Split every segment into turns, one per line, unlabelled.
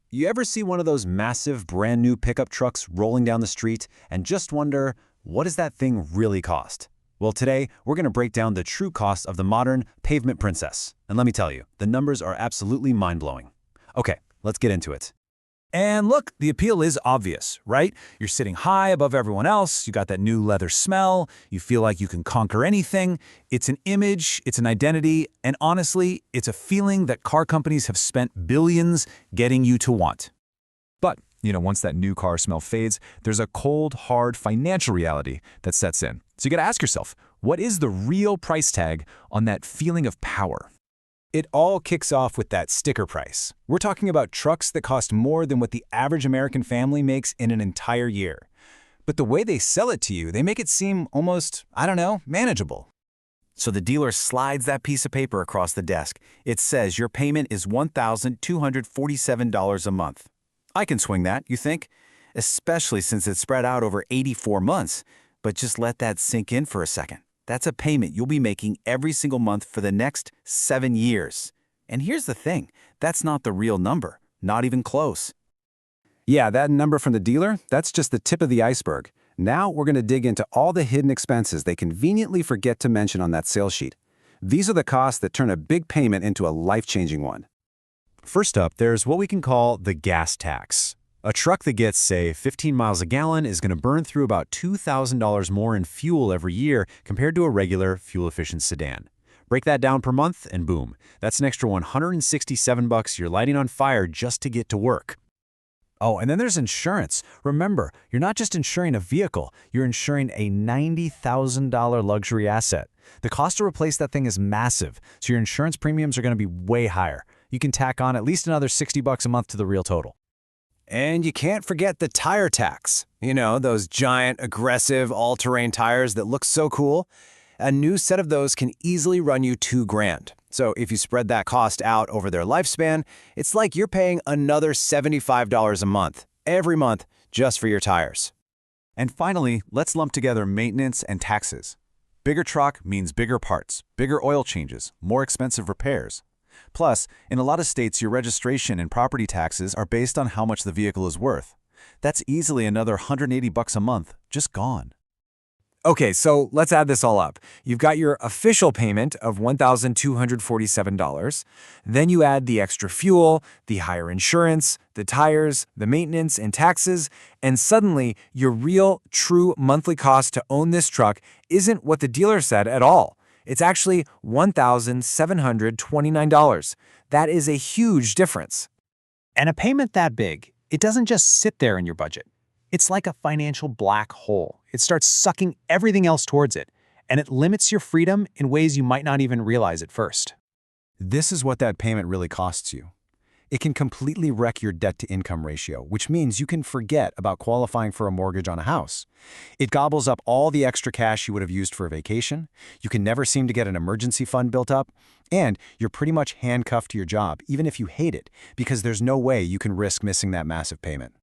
You ever see one of those massive brand new pickup trucks rolling down the street and just wonder, what does that thing really cost? Well, today, we're going to break down the true cost of the modern Pavement Princess. And let me tell you, the numbers are absolutely mind-blowing. Okay, let's get into it.
And look, the appeal is obvious, right? You're sitting high above everyone else, you got that new leather smell, you feel like you can conquer anything. It's an image, it's an identity, and honestly, it's a feeling that car companies have spent billions getting you to want. But, once that new car smell fades, there's a cold, hard financial reality that sets in. So you gotta ask yourself, what is the real price tag on that feeling of power?
It all kicks off with that sticker price. We're talking about trucks that cost more than what the average American family makes in an entire year. But the way they sell it to you, they make it seem almost, manageable.
So the dealer slides that piece of paper across the desk. It says your payment is $1,247 a month. I can swing that, you think? Especially since it's spread out over 84 months. But just let that sink in for a second. That's a payment you'll be making every single month for the next 7 years. And here's the thing, that's not the real number, not even close.
Yeah, that number from the dealer, that's just the tip of the iceberg. Now we're going to dig into all the hidden expenses they conveniently forget to mention on that sales sheet. These are the costs that turn a big payment into a life-changing one. First up, there's what we can call the gas tax. A truck that gets, say, 15 miles a gallon is going to burn through about $2,000 more in fuel every year compared to a regular, fuel-efficient sedan. Break that down per month, and boom, that's an extra $167 you're lighting on fire just to get to work. Oh, and then there's insurance. Remember, you're not just insuring a vehicle, you're insuring a $90,000 luxury asset. The cost to replace that thing is massive, so your insurance premiums are going to be way higher. You can tack on at least another $60 a month to the real total. And you can't forget the tire tax. Those giant, aggressive, all-terrain tires that look so cool. A new set of those can easily run you $2,000. So if you spread that cost out over their lifespan, it's like you're paying another $75 a month, every month, just for your tires.
And finally, let's lump together maintenance and taxes. Bigger truck means bigger parts, bigger oil changes, more expensive repairs. Plus, in a lot of states, your registration and property taxes are based on how much the vehicle is worth. That's easily another $180 a month, just gone.
Okay, so let's add this all up. You've got your official payment of $1,247. Then you add the extra fuel, the higher insurance, the tires, the maintenance, and taxes, and suddenly your real, true monthly cost to own this truck isn't what the dealer said at all. It's actually $1,729. That is a huge difference.
And a payment that big, it doesn't just sit there in your budget. It's like a financial black hole. It starts sucking everything else towards it, and it limits your freedom in ways you might not even realize at first.
This is what that payment really costs you. It can completely wreck your debt-to-income ratio, which means you can forget about qualifying for a mortgage on a house. It gobbles up all the extra cash you would have used for a vacation, you can never seem to get an emergency fund built up, and you're pretty much handcuffed to your job, even if you hate it, because there's no way you can risk missing that massive payment.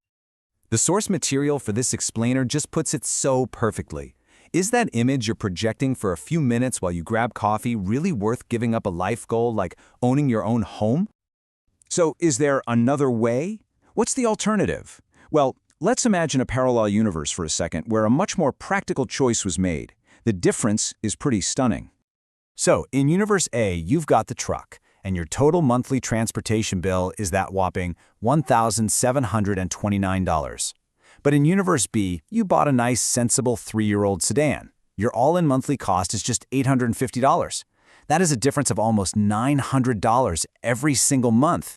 The source material for this explainer just puts it so perfectly. Is that image you're projecting for a few minutes while you grab coffee really worth giving up a life goal like owning your own home? So is there another way? What's the alternative? Well, let's imagine a parallel universe for a second where a much more practical choice was made. The difference is pretty stunning. So in Universe A, you've got the truck, and your total monthly transportation bill is that whopping $1,729. But in Universe B, you bought a nice, sensible 3-year-old sedan. Your all-in monthly cost is just $850. That is a difference of almost $900 every single month.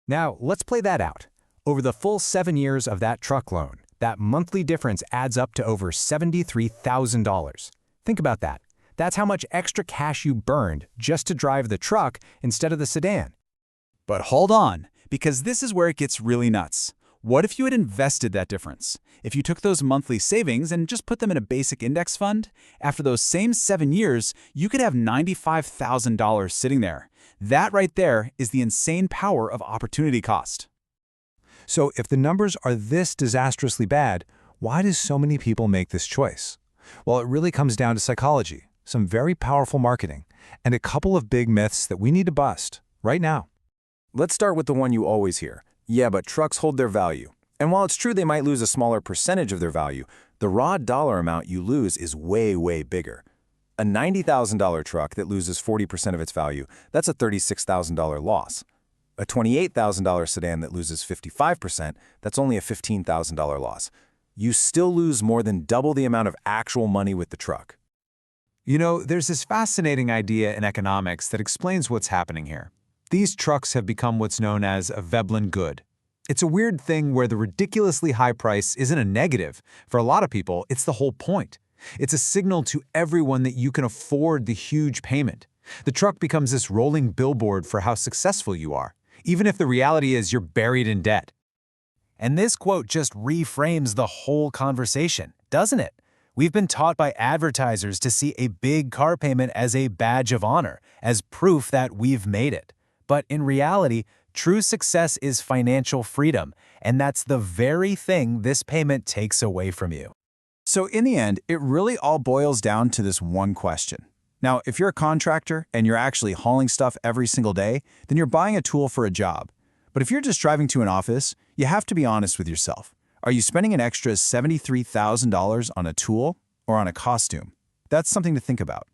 Now, let's play that out. Over the full 7 years of that truck loan, that monthly difference adds up to over $73,000. Think about that. That's how much extra cash you burned just to drive the truck instead of the sedan. But hold on, because this is where it gets really nuts. What if you had invested that difference? If you took those monthly savings and just put them in a basic index fund, after those same 7 years, you could have $95,000 sitting there. That right there is the insane power of opportunity cost. So if the numbers are this disastrously bad, why do so many people make this choice? Well, it really comes down to psychology, some very powerful marketing, and a couple of big myths that we need to bust right now. Let's start with the one you always hear.
Yeah, but trucks hold their value. And while it's true they might lose a smaller percentage of their value, the raw dollar amount you lose is way, way bigger. A $90,000 truck that loses 40% of its value, that's a $36,000 loss. A $28,000 sedan that loses 55%, that's only a $15,000 loss. You still lose more than double the amount of actual money with the truck.
You know, there's this fascinating idea in economics that explains what's happening here. These trucks have become what's known as a Veblen good. It's a weird thing where the ridiculously high price isn't a negative. For a lot of people, it's the whole point. It's a signal to everyone that you can afford the huge payment. The truck becomes this rolling billboard for how successful you are, even if the reality is you're buried in debt.
And this quote just reframes the whole conversation, doesn't it? We've been taught by advertisers to see a big car payment as a badge of honor, as proof that we've made it. But in reality, true success is financial freedom, and that's the very thing this payment takes away from you.
So in the end, it really all boils down to this one question. Now, if you're a contractor and you're actually hauling stuff every single day, then you're buying a tool for a job. But if you're just driving to an office, you have to be honest with yourself. Are you spending an extra $73,000 on a tool or on a costume? That's something to think about.